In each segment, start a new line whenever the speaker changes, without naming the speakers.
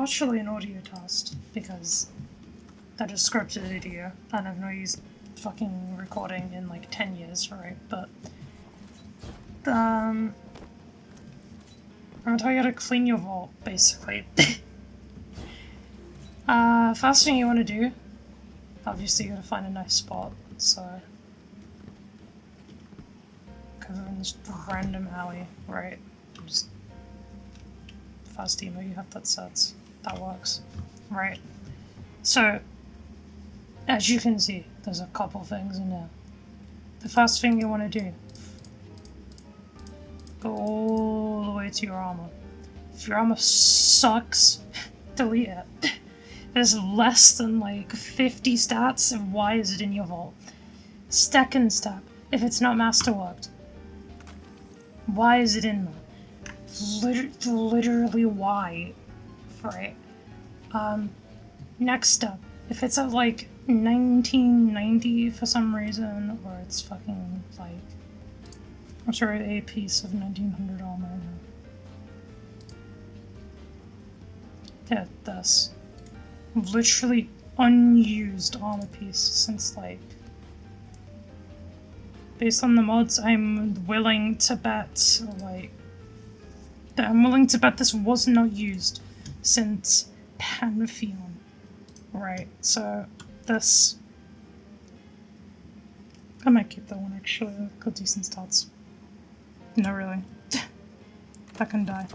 partially an audio test, because that is scripted video, and I've not used fucking recording in like 10 years, right? But, I'm gonna tell you how to clean your vault, basically. First thing you want to do, obviously you gotta find a nice spot, so... Because we're in this random alley, right? Just... Fast emo, you have that set. That works. Right. So, as you can see, there's a couple things in there. The first thing you want to do, go all the way to your armor. If your armor sucks, delete it. There's less than like 50 stats, and why is it in your vault? Second step, if it's not masterworked, why is it in there? Literally why, right? Next step, if it's at like 1990 for some reason, or it's fucking like, I'm sorry, a piece of 1900 armor. Yeah, this. Literally unused armor piece since like, based on the mods, I'm willing to bet this was not used since Pantheon. Right, so this... I might keep that one actually, got decent stats. No, really. That can die.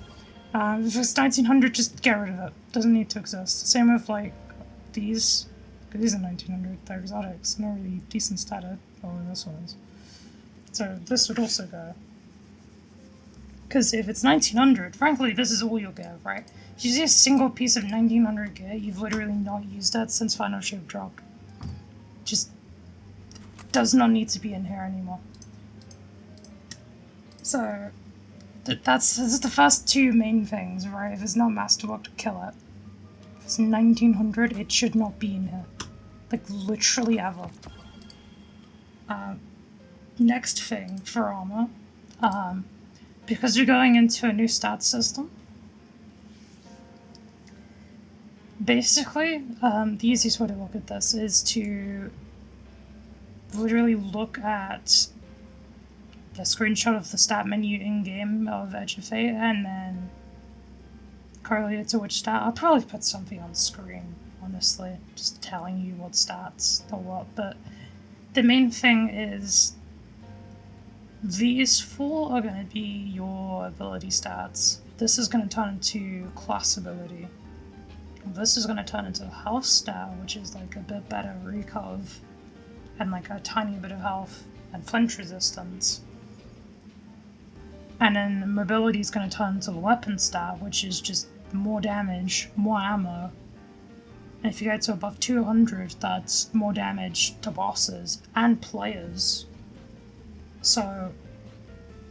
If it's 1900, just get rid of it. Doesn't need to exist. Same with like these. Because these are 1900, they're exotics. Not really decent stat. Oh, this one's. So this would also go. Because if it's 1900, frankly, this is all you'll get, right? If you see a single piece of 1900 gear, you've literally not used that since Final Shape dropped. Just does not need to be in here anymore. So that's the first two main things, right? If it's not masterworked, kill it. If it's 1900, it should not be in here. Like, literally ever. Next thing for armor, because you're going into a new stat system, basically, the easiest way to look at this is to literally look at the screenshot of the stat menu in-game of edgeoffate and then correlate it to which stat. I'll probably put something on screen, honestly, just telling you what stats or what, but the main thing is these four are going to be your ability stats. This is going to turn into class ability. This is going to turn into health stat, which is like a bit better recov and like a tiny bit of health and flinch resistance. And then mobility is going to turn into the weapon stat, which is just more damage, more ammo. And if you get to above 200, that's more damage to bosses and players. So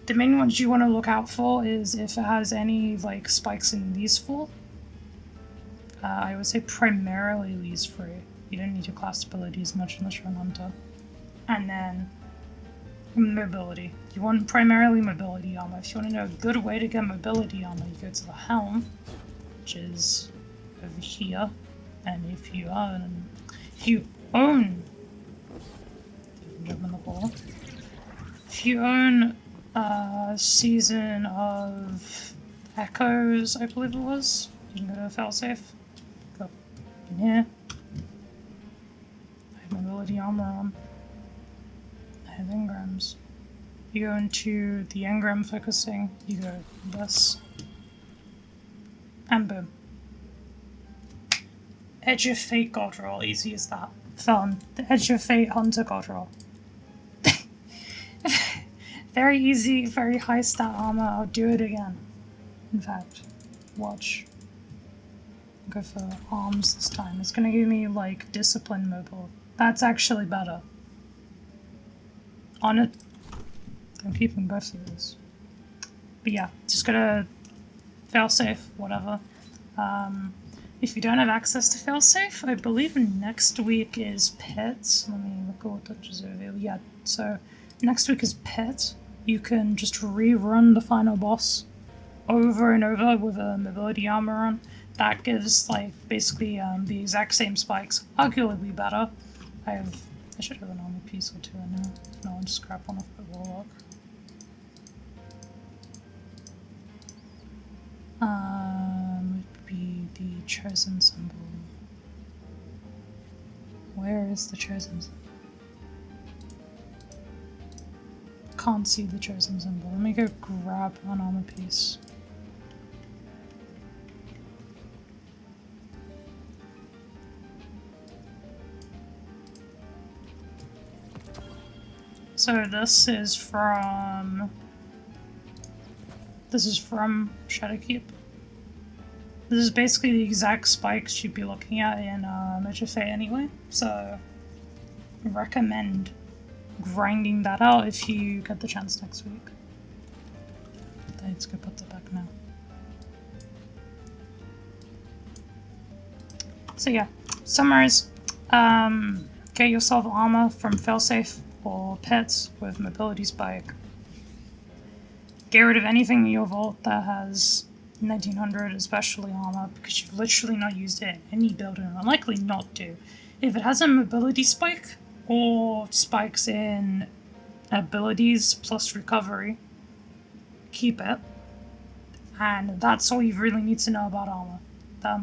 the main ones you want to look out for is if it has any like spikes in these four. I would say primarily these three. You don't need to class ability as much unless you're an hunter. And then mobility. You want primarily mobility armor. If you want to know a good way to get mobility armor, you go to the helm, which is over here. And if you own jump in the hole. If you own Season of Echoes, I believe it was, you can go to failsafe. Go in here. I have mobility armor on. I have engrams. You go into the engram focusing, you go this. And boom. Edgeoffate god roll, easy as that. Fun. The Edgeoffate hunter god roll. Very easy, very high stat armor. I'll do it again. In fact, watch. Go for arms this time. It's gonna give me like discipline mobile. That's actually better. On it. I'm keeping both of these. But yeah, just gotta failsafe, whatever. If you don't have access to failsafe, I believe next week is Pit. Let me look at what touches are available. Yeah, so next week is Pit. You can just rerun the final boss over and over with a mobility armor on. that gives like basically the exact same spikes, arguably better. I should have an armor piece or two in there. No, I'll just scrap one off the warlock. Would be the chosen symbol. Where is the chosen symbol? Can't see the chosen symbol. Let me go grab an armor piece. So this is from Shadowkeep. This is basically the exact spikes you'd be looking at in edgeoffate anyway, so I recommend grinding that out if you get the chance next week. Let's go put that back now. So yeah, summarize. Get yourself armor from failsafe or pets with mobility spike. Get rid of anything in your vault that has 1900, especially armor, because you've literally not used it in any build and unlikely not to. If it has a mobility spike or spikes in abilities plus recovery, keep it. And that's all you really need to know about armor.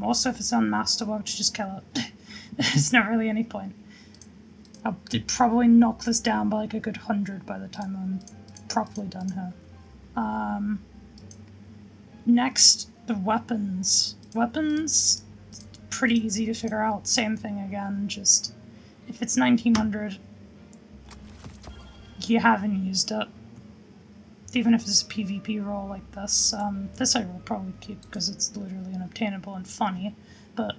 Also, if it's on masterwork, just kill it. There's not really any point. I'll probably knock this down by like a good 100 by the time I'm properly done here. Next, the weapons. Weapons, pretty easy to figure out. Same thing again, just if it's 1900, you haven't used it. Even if it's a PvP roll like this. This I will probably keep because it's literally unobtainable and funny, but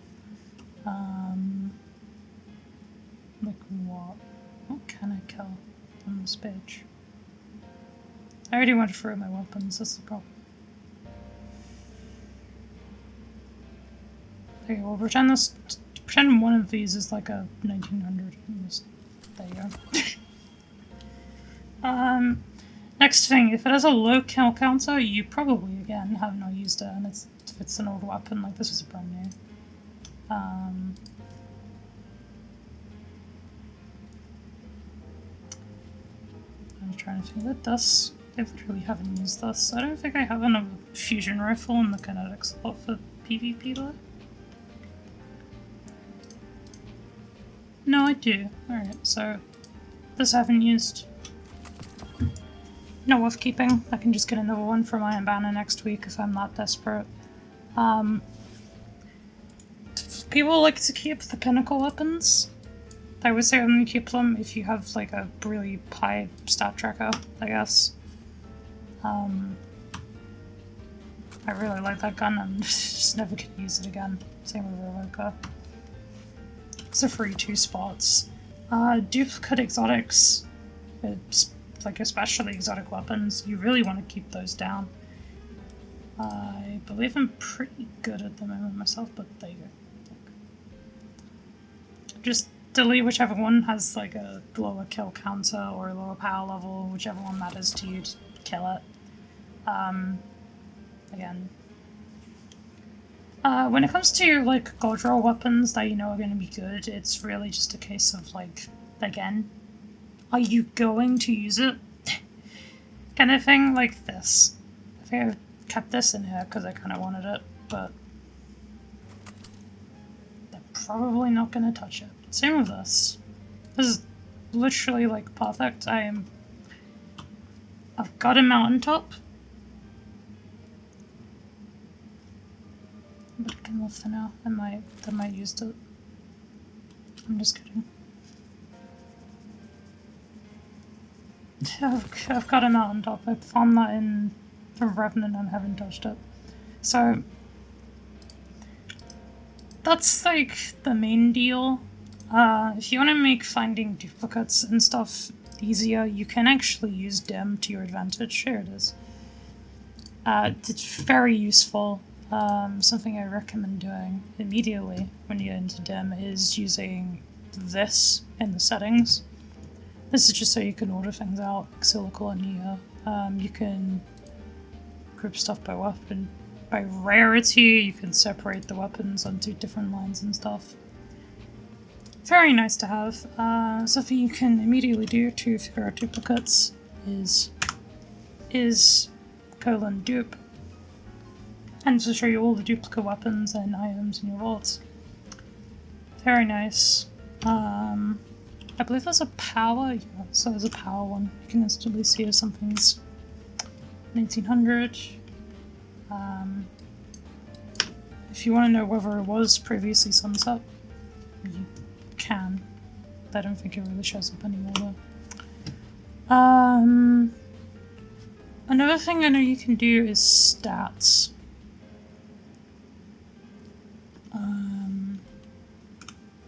like what can I kill on this page? I already went through my weapons, that's the problem. Okay, we'll pretend one of these is like a 1900. There you go. Next thing, if it has a low kill counter, you probably, again, have not used it, and if it's an old weapon, like this was a brand new. I'm trying to think with this. I literally haven't used this. I don't think I have another fusion rifle in the kinetic slot for PvP though. No, I do. Alright, so this I haven't used. Not worth keeping. I can just get another one from Iron Banner next week if I'm not desperate. People like to keep the pinnacle weapons. I would say only keep them if you have like a really high stat tracker, I guess. I really like that gun and just never could use it again. Same with Revoker. It's a free 2 spots. Duplicate exotics, like especially exotic weapons, you really want to keep those down. I believe I'm pretty good at the moment myself, but there you go. Just delete whichever one has like a lower kill counter or a lower power level, whichever one matters to you, just kill it. Again. When it comes to like gold roll weapons that you know are going to be good, it's really just a case of like, again, are you going to use it? Kind of thing, like this. I think I've kept this in here because I kind of wanted it, but they're probably not going to touch it. Same with this. This is literally like perfect. I've got a mountaintop. But I can live for now. I might use it. I'm just kidding. I've got a mountaintop. I found that in the Revenant and haven't touched it. So that's like the main deal. If you want to make finding duplicates and stuff easier, you can actually use dim to your advantage. Here it is. It's very useful. Something I recommend doing immediately when you get into dim is using this in the settings. This is just so you can order things out, like Silical and Neo. You can group stuff by weapon, by rarity, you can separate the weapons onto different lines and stuff. Very nice to have. Something you can immediately do to figure out duplicates is :dupe, and to show you all the duplicate weapons and items in your vaults. Very nice. I believe there's a power, yeah, so there's a power one. You can instantly see if something's 1900. If you want to know whether it was previously sunset, you can. I don't think it really shows up anymore though. Another thing I know you can do is stats.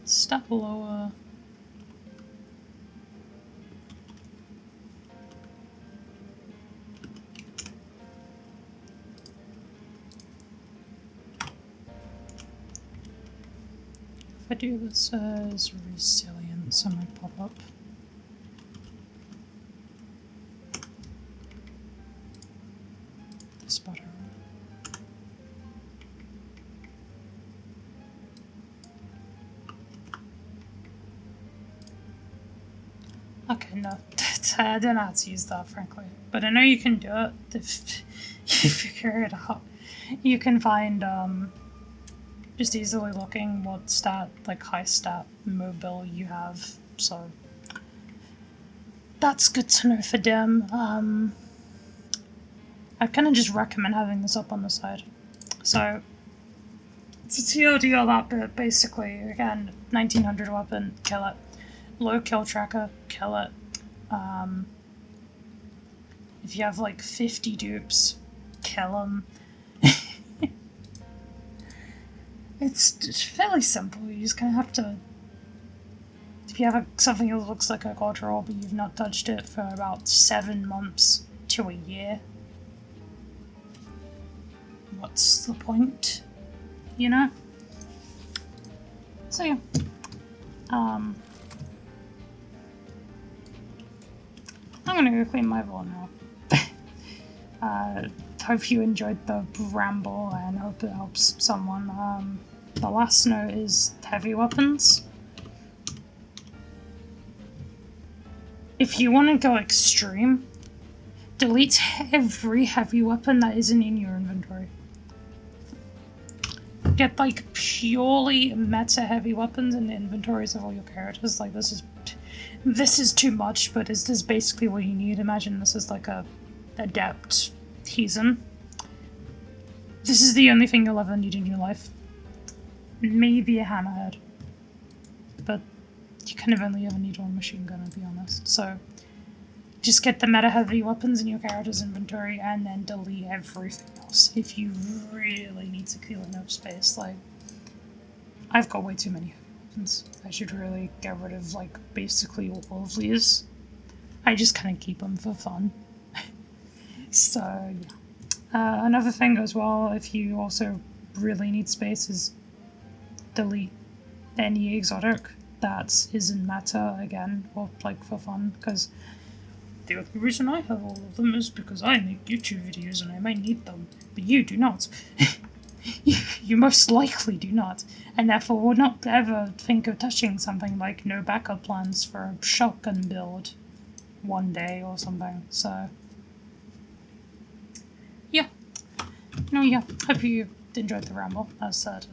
Stat lower. If I do this as resilience, it might pop up. This better. Okay, no, I don't know how to use that, frankly. But I know you can do it if you figure it out. You can find, just easily looking what stat, like high stat mobile you have, so that's good to know for them. I kind of just recommend having this up on the side. So it's a TOD all that, but basically, again, 1900 weapon, kill it. Low kill tracker, kill it. If you have like 50 dupes, kill them. It's fairly simple. You just kind of have to. If you have something that looks like a god roll, but you've not touched it for about 7 months to a year, what's the point? You know? So yeah. I'm gonna go clean my vault now. Hope you enjoyed the ramble and hope it helps someone. The last note is heavy weapons. If you want to go extreme, delete every heavy weapon that isn't in your inventory. Get like purely meta heavy weapons in the inventories of all your characters. Like this is too much, but is this basically what you need? Imagine this is like a adept heathen. This is the only thing you'll ever need in your life. Maybe a hammerhead. But you kind of only ever need one machine gun, to be honest. So just get the meta heavy weapons in your character's inventory and then delete everything else. If you really need to clear enough space, like I've got way too many heavy weapons. I should really get rid of like basically all of these. I just kind of keep them for fun. So yeah. Another thing as well, if you also really need space, is delete any exotic that isn't meta again, or like for fun, because the only reason I have all of them is because I make YouTube videos and I might need them, but you do not. You most likely do not, and therefore would not ever think of touching something like no backup plans for a shotgun build one day or something, so yeah. No, yeah, hope you enjoyed the ramble, as said.